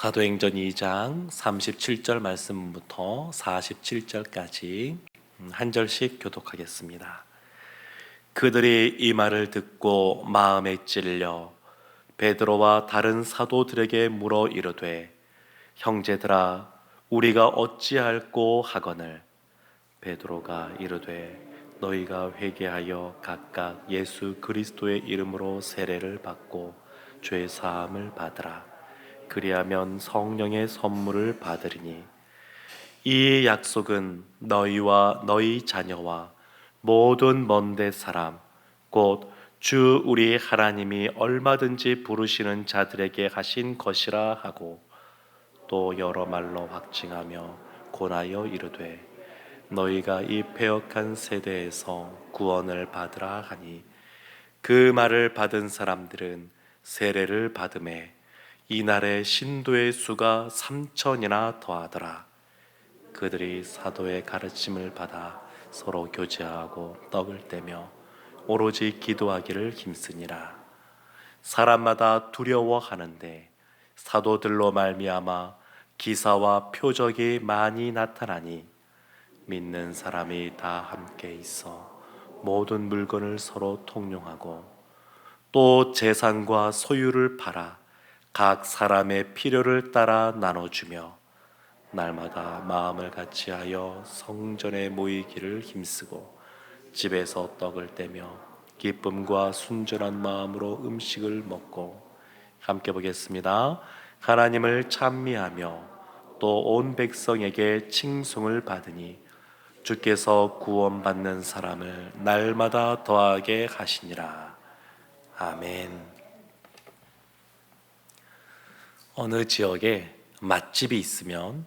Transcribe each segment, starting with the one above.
사도행전 2장 37절 말씀부터 47절까지 한 절씩 교독하겠습니다. 그들이 이 말을 듣고 마음에 찔려 베드로와 다른 사도들에게 물어 이르되, 형제들아, 우리가 어찌할꼬 하거늘. 베드로가 이르되, 너희가 회개하여 각각 예수 그리스도의 이름으로 세례를 받고 죄 사함을 받으라. 그리하면 성령의 선물을 받으리니, 이 약속은 너희와 너희 자녀와 모든 먼데 사람 곧 주 우리 하나님이 얼마든지 부르시는 자들에게 하신 것이라 하고, 또 여러 말로 확증하며 권하여 이르되, 너희가 이 패역한 세대에서 구원을 받으라 하니, 그 말을 받은 사람들은 세례를 받음에 이날의 신도의 수가 3,000이나 더하더라. 그들이 사도의 가르침을 받아 서로 교제하고 떡을 떼며 오로지 기도하기를 힘쓰니라. 사람마다 두려워하는데 사도들로 말미암아 기사와 표적이 많이 나타나니, 믿는 사람이 다 함께 있어 모든 물건을 서로 통용하고 또 재산과 소유를 팔아 각 사람의 필요를 따라 나눠주며 날마다 마음을 같이하여 성전에 모이기를 힘쓰고 집에서 떡을 떼며 기쁨과 순전한 마음으로 음식을 먹고, 함께 보겠습니다. 하나님을 찬미하며 또 온 백성에게 칭송을 받으니 주께서 구원받는 사람을 날마다 더하게 하시니라. 아멘. 어느 지역에 맛집이 있으면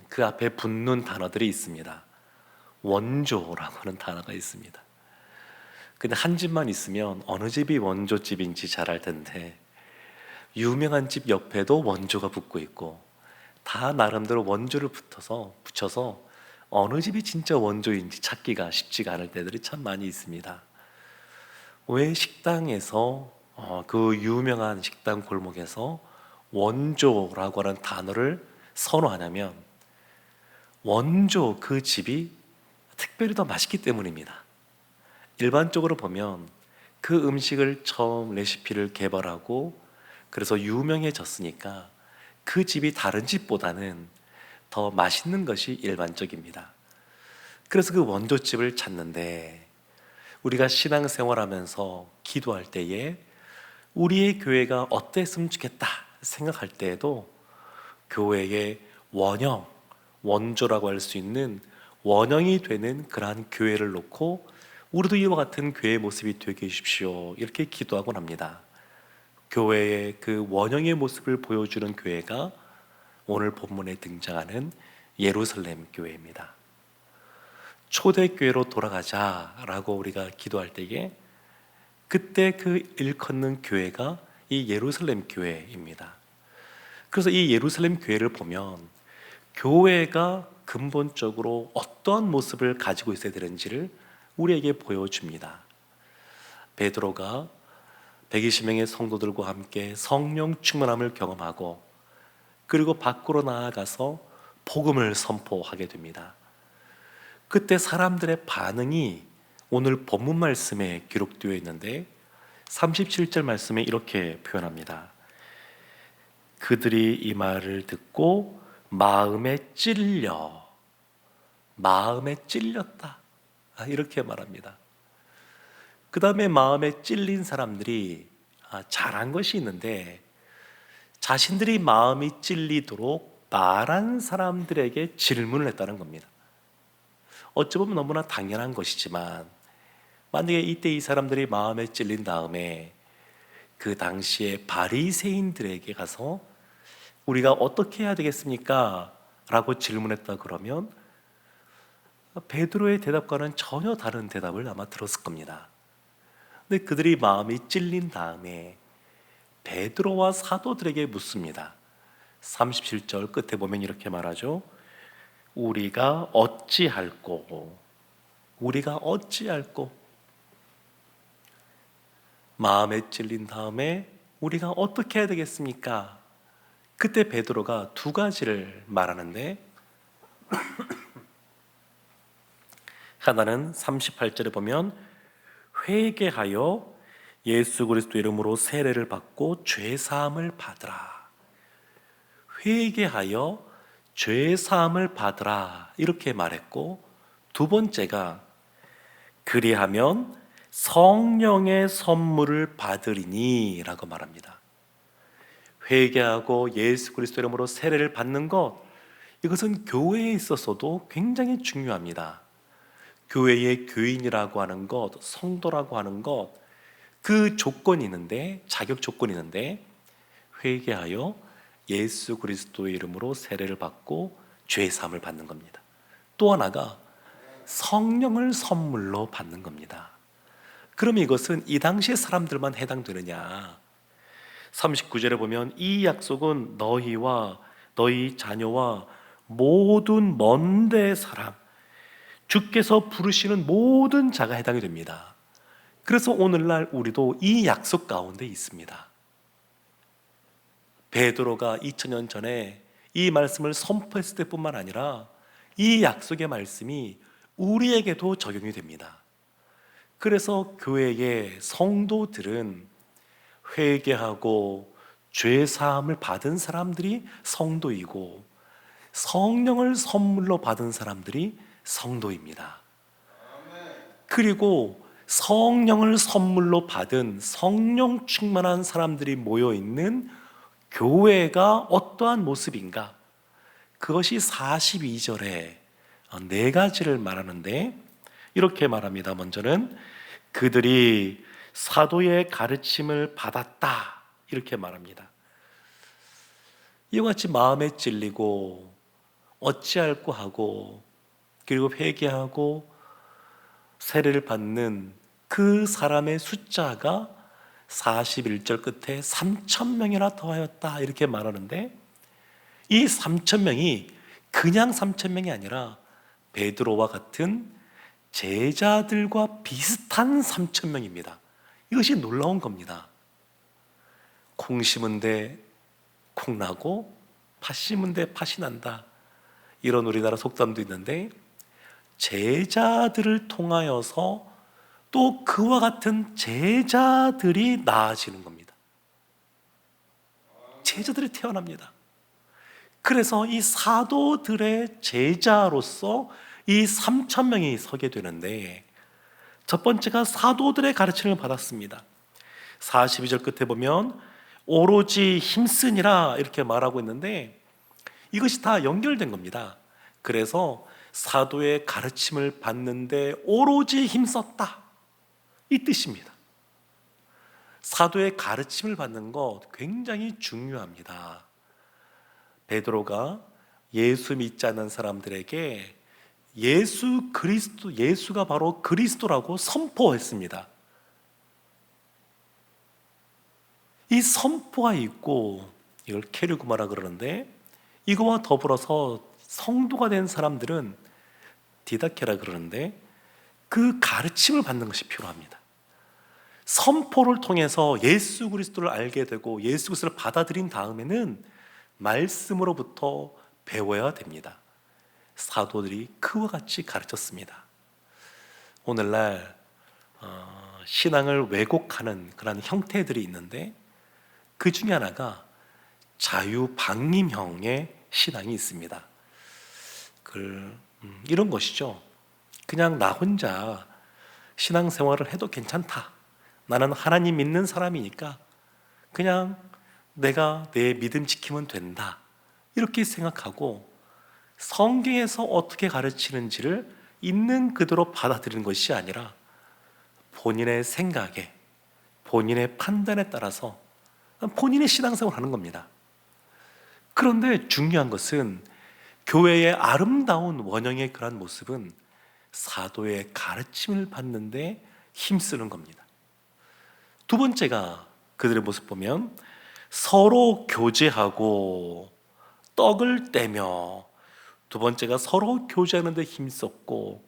그 앞에 붙는 단어들이 있습니다. 원조라고 하는 단어가 있습니다. 근데 한 집만 있으면 어느 집이 원조집인지 잘 알 텐데, 유명한 집 옆에도 원조가 붙고 있고 다 나름대로 원조를 붙여서 어느 집이 진짜 원조인지 찾기가 쉽지가 않을 때들이 참 많이 있습니다. 왜 식당에서 그 유명한 식당 골목에서 원조라고 하는 단어를 선호하냐면, 원조 그 집이 특별히 더 맛있기 때문입니다. 일반적으로 보면 그 음식을 처음 레시피를 개발하고 그래서 유명해졌으니까 그 집이 다른 집보다는 더 맛있는 것이 일반적입니다. 그래서 그 원조집을 찾는데, 우리가 신앙생활하면서 기도할 때에 우리의 교회가 어땠으면 좋겠다 생각할 때에도 교회의 원형, 원조라고 할 수 있는 원형이 되는 그러한 교회를 놓고 우리도 이와 같은 교회의 모습이 되게 해주십시오, 이렇게 기도하곤 합니다. 교회의 그 원형의 모습을 보여주는 교회가 오늘 본문에 등장하는 예루살렘 교회입니다. 초대교회로 돌아가자라고 우리가 기도할 때에 그때 그 일컫는 교회가 이 예루살렘 교회입니다. 그래서 이 예루살렘 교회를 보면 교회가 근본적으로 어떠한 모습을 가지고 있어야 되는지를 우리에게 보여줍니다. 베드로가 120명의 성도들과 함께 성령 충만함을 경험하고 그리고 밖으로 나아가서 복음을 선포하게 됩니다. 그때 사람들의 반응이 오늘 본문 말씀에 기록되어 있는데 37절 말씀에 이렇게 표현합니다. 그들이 이 말을 듣고 마음에 찔렸다, 이렇게 말합니다. 그 다음에 마음에 찔린 사람들이 잘한 것이 있는데, 자신들이 마음이 찔리도록 말한 사람들에게 질문을 했다는 겁니다. 어찌 보면 너무나 당연한 것이지만, 만약에 이때 이 사람들이 마음에 찔린 다음에 그 당시에 바리새인들에게 가서 우리가 어떻게 해야 되겠습니까? 라고 질문했다 그러면 베드로의 대답과는 전혀 다른 대답을 아마 들었을 겁니다. 근데 그들이 마음이 찔린 다음에 베드로와 사도들에게 묻습니다. 37절 끝에 보면 이렇게 말하죠. 우리가 어찌할꼬. 마음에 찔린 다음에 우리가 어떻게 해야 되겠습니까? 그때 베드로가 두 가지를 말하는데, 하나는 38절에 보면 회개하여 예수 그리스도 이름으로 세례를 받고 죄 사함을 받으라. 회개하여 죄 사함을 받으라 이렇게 말했고, 두 번째가 그리하면 성령의 선물을 받으리니 라고 말합니다. 회개하고 예수 그리스도 이름으로 세례를 받는 것, 이것은 교회에 있어서도 굉장히 중요합니다. 교회의 교인이라고 하는 것, 성도라고 하는 것, 그 조건이 있는데, 자격 조건이 있는데, 회개하여 예수 그리스도의 이름으로 세례를 받고 죄 사함을 받는 겁니다. 또 하나가 성령을 선물로 받는 겁니다. 그럼 이것은 이 당시의 사람들만 해당되느냐? 39절에 보면 이 약속은 너희와 너희 자녀와 모든 먼 데 사람, 주께서 부르시는 모든 자가 해당이 됩니다. 그래서 오늘날 우리도 이 약속 가운데 있습니다. 베드로가 2000년 전에 이 말씀을 선포했을 때뿐만 아니라 이 약속의 말씀이 우리에게도 적용이 됩니다. 그래서 교회의 성도들은 회개하고 죄 사함을 받은 사람들이 성도이고, 성령을 선물로 받은 사람들이 성도입니다. 그리고 성령을 선물로 받은 성령 충만한 사람들이 모여 있는 교회가 어떠한 모습인가? 그것이 42절에 네 가지를 말하는데, 이렇게 말합니다. 먼저는 그들이 사도의 가르침을 받았다 이렇게 말합니다. 이와 같이 마음에 찔리고 어찌할꼬 하고, 그리고 회개하고 세례를 받는 그 사람의 숫자가 41절 끝에 3,000명이나 더하였다 이렇게 말하는데, 이 3,000명이 그냥 3,000명이 아니라 베드로와 같은 제자들과 비슷한 3,000명입니다. 이것이 놀라운 겁니다. 콩 심은 데 콩 나고 팥 심은 데 팥이 난다, 이런 우리나라 속담도 있는데, 제자들을 통하여서 또 그와 같은 제자들이 나아지는 겁니다. 제자들이 태어납니다. 그래서 이 사도들의 제자로서 이 3,000명이 서게 되는데, 첫 번째가 사도들의 가르침을 받았습니다. 42절 끝에 보면 오로지 힘쓰니라 이렇게 말하고 있는데, 이것이 다 연결된 겁니다. 그래서 사도의 가르침을 받는데 오로지 힘썼다 이 뜻입니다. 사도의 가르침을 받는 것 굉장히 중요합니다. 베드로가 예수 믿지 않는 사람들에게 예수 그리스도, 예수가 바로 그리스도라고 선포했습니다. 이 선포가 있고, 이걸 케르구마라 그러는데, 이거와 더불어서 성도가 된 사람들은 디다케라 그러는데, 그 가르침을 받는 것이 필요합니다. 선포를 통해서 예수 그리스도를 알게 되고 예수 그리스도를 받아들인 다음에는 말씀으로부터 배워야 됩니다. 사도들이 그와 같이 가르쳤습니다. 오늘날 신앙을 왜곡하는 그런 형태들이 있는데, 그 중에 하나가 자유방임형의 신앙이 있습니다. 이런 것이죠. 그냥 나 혼자 신앙생활을 해도 괜찮다, 나는 하나님 믿는 사람이니까 그냥 내가 내 믿음 지키면 된다, 이렇게 생각하고 성경에서 어떻게 가르치는지를 있는 그대로 받아들이는 것이 아니라 본인의 생각에, 본인의 판단에 따라서 본인의 신앙생활을 하는 겁니다. 그런데 중요한 것은 교회의 아름다운 원형의 그러한 모습은 사도의 가르침을 받는데 힘쓰는 겁니다. 두 번째가 그들의 모습 보면 서로 교제하고 떡을 떼며, 두 번째가 서로 교제하는 데 힘썼고,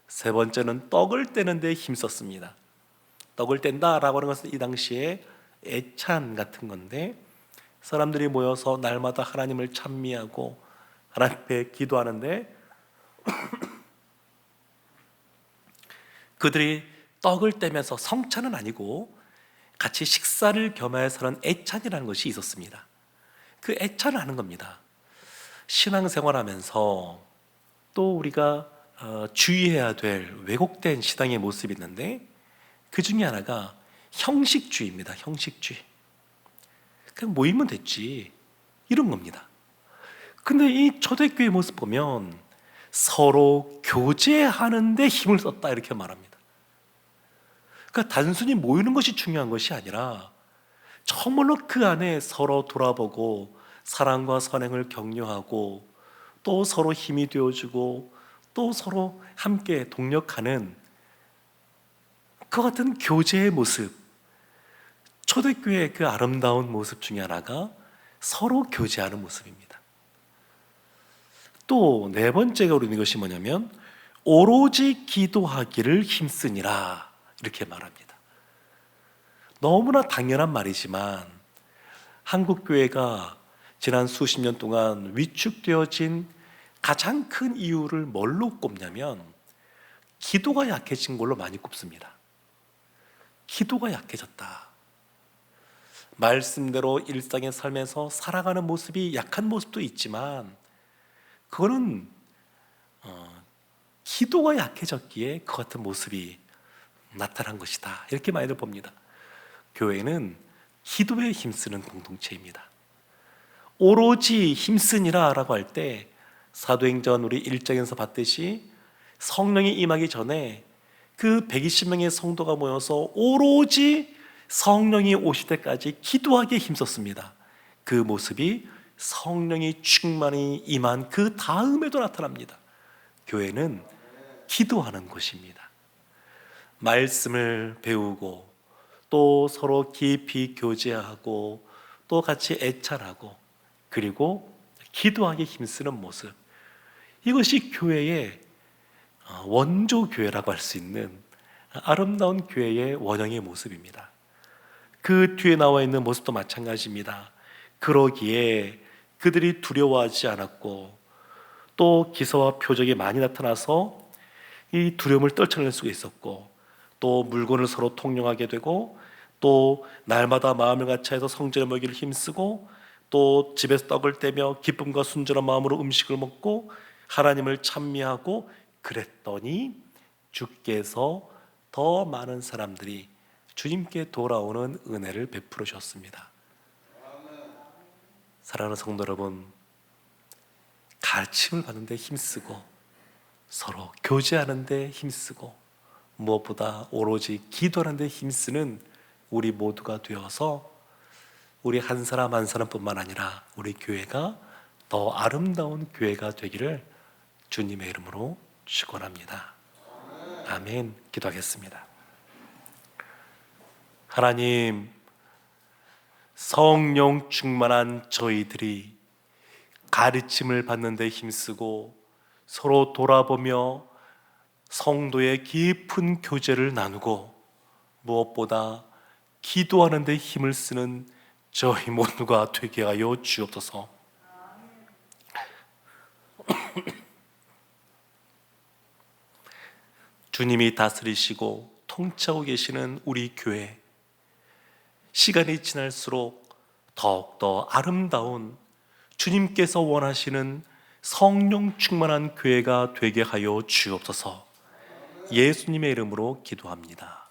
세 번째는 떡을 떼는 데 힘썼습니다. 떡을 뗀다라고 하는 것은 이 당시에 애찬 같은 건데, 사람들이 모여서 날마다 하나님을 찬미하고 하나님 앞에 기도하는데, 그들이 떡을 떼면서 성찬은 아니고 같이 식사를 겸하여서 하는 애찬이라는 것이 있었습니다. 그 애찬을 하는 겁니다. 신앙생활하면서 또 우리가 주의해야 될 왜곡된 신앙의 모습이 있는데, 그 중에 하나가 형식주의입니다. 형식주의. 그냥 모이면 됐지, 이런 겁니다. 근데 이 초대교회 모습 보면 서로 교제하는 데 힘을 썼다, 이렇게 말합니다. 그러니까 단순히 모이는 것이 중요한 것이 아니라 정말로 그 안에 서로 돌아보고 사랑과 선행을 격려하고 또 서로 힘이 되어주고 또 서로 함께 동력하는 그 같은 교제의 모습, 초대교회의 그 아름다운 모습 중에 하나가 서로 교제하는 모습입니다. 또 네 번째가 우리는 것이 뭐냐면 오로지 기도하기를 힘쓰니라, 이렇게 말합니다. 너무나 당연한 말이지만 한국 교회가 지난 수십 년 동안 위축되어진 가장 큰 이유를 뭘로 꼽냐면 기도가 약해진 걸로 많이 꼽습니다. 기도가 약해졌다. 말씀대로 일상의 삶에서 살아가는 모습이 약한 모습도 있지만 그거는 기도가 약해졌기에 그 같은 모습이 나타난 것이다, 이렇게 많이들 봅니다. 교회는 기도에 힘쓰는 공동체입니다. 오로지 힘쓰니라 라고 할 때 사도행전 우리 1장에서 봤듯이 성령이 임하기 전에 그 120명의 성도가 모여서 오로지 성령이 오실 때까지 기도하기에 힘썼습니다. 그 모습이 성령이 충만히 임한 그 다음에도 나타납니다. 교회는 기도하는 곳입니다. 말씀을 배우고 또 서로 깊이 교제하고 또 같이 애찰하고 그리고 기도하기에 힘쓰는 모습, 이것이 교회의 원조 교회라고 할 수 있는 아름다운 교회의 원형의 모습입니다. 그 뒤에 나와 있는 모습도 마찬가지입니다. 그러기에 그들이 두려워하지 않았고 또 기사와 표적이 많이 나타나서 이 두려움을 떨쳐낼 수가 있었고 또 물건을 서로 통용하게 되고 또 날마다 마음을 같이해서 성전에 모이기를 힘쓰고 또 집에서 떡을 떼며 기쁨과 순전한 마음으로 음식을 먹고 하나님을 찬미하고 그랬더니 주께서 더 많은 사람들이 주님께 돌아오는 은혜를 베풀어 주셨습니다. 사랑하는 성도 여러분, 가르침을 받는 데 힘쓰고 서로 교제하는 데 힘쓰고 무엇보다 오로지 기도하는 데 힘쓰는 우리 모두가 되어서 우리 한 사람 한 사람뿐만 아니라 우리 교회가 더 아름다운 교회가 되기를 주님의 이름으로 축원합니다. 아멘. 기도하겠습니다. 하나님, 성령 충만한 저희들이 가르침을 받는 데 힘쓰고 서로 돌아보며 성도의 깊은 교제를 나누고 무엇보다 기도하는 데 힘을 쓰는 저희 모두가 되게 하여 주옵소서. 주님이 다스리시고 통치하고 계시는 우리 교회, 시간이 지날수록 더욱더 아름다운 주님께서 원하시는 성령 충만한 교회가 되게 하여 주옵소서. 예수님의 이름으로 기도합니다.